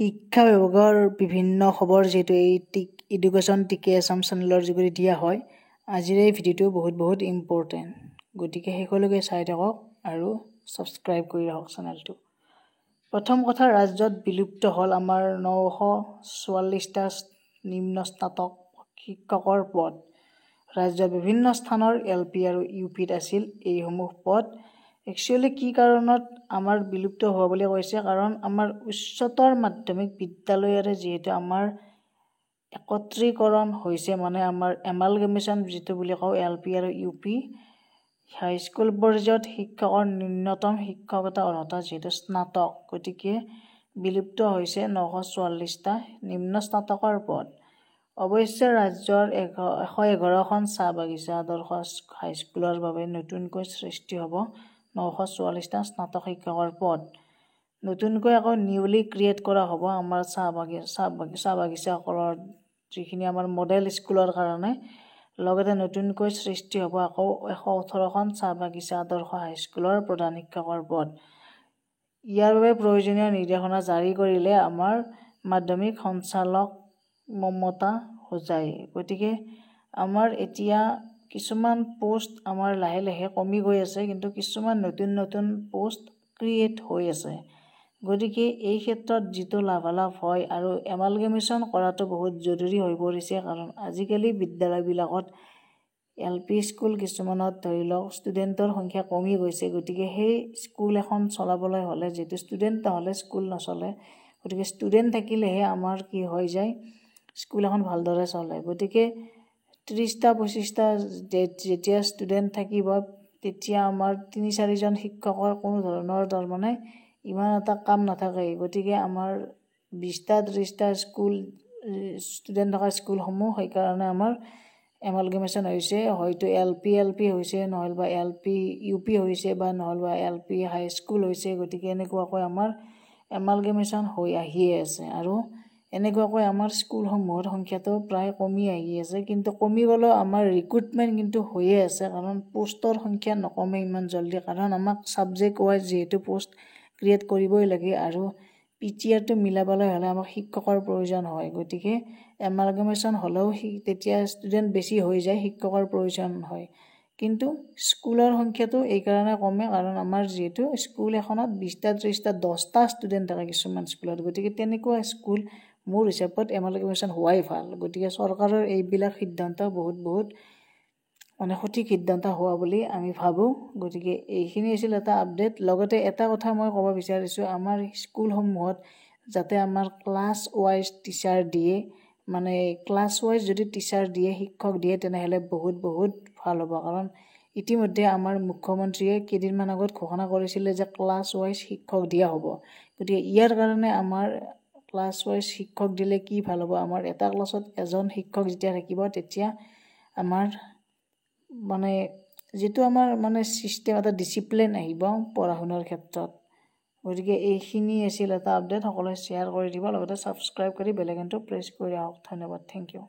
শিক্ষা বিভাগৰ বিভিন্ন খবৰ যেটো এই এডুকেশ্যন টিকে আসাম চেনেলৰ যোগেদি দিয়া হয় আজিৰ এই ভিডিওটো বহুত ইম্পৰ্টেন্ট গতিকে হেকলৈকে চাই থাকক আৰু সাবস্ক্ৰাইব কৰি ৰাখক চেনেলটো প্ৰথম কথা ৰাজ্যত বিলুপ্ত হল আমাৰ 944টা নিম্ন স্নাতক শিক্ষকৰ পদ ৰাজ্যৰ বিভিন্ন স্থানৰ এলপি আৰু ইউপিত আছিল এই সমূহ পদ একচুয়ালি কি কাৰণত আমাৰ বিলুপ্ত হোৱা বুলি কৈছে কাৰণ আমাৰ উচ্চতৰ মাধ্যমিক বিদ্যালয়ৰে যেহেতু আমাৰ একত্ৰীকৰণ হৈছে মানে আমাৰ এমালগেমেশন যেটো বুলি কও এলপি আৰু ইউপি হাই স্কুল পৰ্যায়ত শিক্ষকৰ ন্যূনতম শিক্ষকতা অৰ্হতা যেটো স্নাতক গতিকে বিলুপ্ত হৈছে 944টা নিম্ন স্নাতকৰ পদ অৱশ্যে ৰাজ্যৰ 111খন চাহ বাগিচা আদৰ্শ হাই স্কুলৰ বাবে নতুনকৈ সৃষ্টি হ'ব 944টা স্নাতক শিক্ষকৰ পদ নতুনকৈ আকৌ নিউলি ক্ৰিয়েট কৰা হ'ব আমাৰ চাহ বাগিচাসকলৰ যিখিনি আমাৰ মডেল স্কুলৰ কাৰণে লগতে নতুনকৈ সৃষ্টি হ'ব আকৌ 118খন চাহ বাগিচা আদৰ্শ হাই স্কুলৰ প্ৰধান শিক্ষকৰ পদ ইয়াৰ বাবে প্ৰয়োজনীয় নিৰ্দেশনা জাৰি কৰিলে আমাৰ মাধ্যমিক সঞ্চালক মমতা হোজাই গতিকে আমাৰ এতিয়া কিছুমান পোষ্ট আমাৰ লাহে লাহে কমি গৈ আছে কিন্তু কিছুমান নতুন পোষ্ট ক্ৰিয়েট হৈ আছে গতিকে এই ক্ষেত্ৰত যেটো লাভালাভ হয় আৰু এমালগেমেশন কৰাটো বহুত জৰুৰী হৈ পৰিছে কাৰণ আজিকালি বিদ্যালয়বিলাকত এলপি স্কুল কিছুমানত ধৰিলক ষ্টুডেন্টৰ সংখ্যা কমি গৈছে গতিকে সেই স্কুল এখন চলাবলৈ হলে যেটো ষ্টুডেন্ট নহলে স্কুল নচলে গতিকে ষ্টুডেন্ট থাকিলেহে আমাৰ কি হৈ যায় স্কুল এখন ভালদৰে চলে গতিকে 30টা 25টা যেতিয়া ষ্টুডেন্ট থাকিব তেতিয়া আমাৰ 3-4 জন শিক্ষকৰ কোনো ধৰণৰ মানে ইমান এটা কাম নাথাকে গতিকে আমাৰ 20টা 30টা স্কুল ষ্টুডেন্ট থকা স্কুলসমূহ হৈ কাৰণে আমাৰ এমালগেমেশন হৈছে হয়তো এলপি হৈছে নহলবা এলপি ইউপি হৈছে বা নহলবা এলপি হাই স্কুল হৈছে গতিকে এনেকুৱাকৈ আমাৰ এমালগেমেশন হৈ আহিয়ে আছে আৰু এনেকুৱাকৈ আমাৰ স্কুলসমূহৰ সংখ্যাটো প্ৰায় কমি আহি আছে কিন্তু কমি গলেও আমাৰ ৰিক্ৰুটমেন্ট কিন্তু হৈয়ে আছে কাৰণ পোষ্টৰ সংখ্যা নকমে ইমান জলদি কাৰণ আমাক সাবজেক্ট ওয়াইজ যেটো পোষ্ট ক্ৰিয়েট কৰিবই লাগে আৰু পিটিআৰটো মিলাবলৈ হলে আমাক শিক্ষকৰ প্ৰয়োজন হয় গতিকে এমালগেমেশন হলেও তেতিয়া ষ্টুডেন্ট বেছি হৈ যায় শিক্ষকৰ প্ৰয়োজন হয় কিন্তু স্কুলৰ সংখ্যাটো এই কাৰণে কমে কাৰণ আমাৰ যেটো স্কুল এখনত 20টা 30টা 10টা ষ্টুডেন্ট থাকে কিছুমান স্কুলত গতিকে তেনেকুৱা স্কুল মোৰ হিচাপত এমালগেমেশন হোৱাই ভাল গতিকে চৰকাৰৰ এইবিলাক সিদ্ধান্ত বহুত মানে সঠিক সিদ্ধান্ত হোৱা বুলি আমি ভাবো গতিকে এইখিনি আছিল এটা আপডেট লগতে এটা কথা মই ক'ব বিচাৰিছো আমাৰ স্কুলসমূহত যাতে আমাৰ ক্লাছ ওয়াইজ টিচাৰ দিয়ে মানে ক্লাছ ওয়াইজ যদি টিচাৰ দিয়ে শিক্ষক দিয়ে তেনেহলে বহুত ভাল হ'ব কাৰণ ইতিমধ্যে আমাৰ মুখ্যমন্ত্ৰীয়ে কেদিনমান আগত ঘোষণা কৰিছিল যে ক্লাছ ওয়াইজ শিক্ষক দিয়া হ'ব গতিকে ইয়াৰ কাৰণে আমাৰ ক্লাছ ওয়াইজ শিক্ষক দিলে কি ভাল হ'ব আমাৰ এটা ক্লাছত এজন শিক্ষক যেতিয়া থাকিব তেতিয়া আমাৰ মানে যেটো আমাৰ মানে সিস্টেম এটা ডিসিপ্লিন আহিব পঢ়াশুনাৰ ক্ষেত্ৰত গতিকে এইখিনি আছিল এটা আপডেট সকলোৱে শেয়াৰ কৰি দিব লগতে সাবস্ক্ৰাইব কৰি বেল আইকনটো প্ৰেছ কৰি ৰাখক ধন্যবাদ থ্যাংক ইউ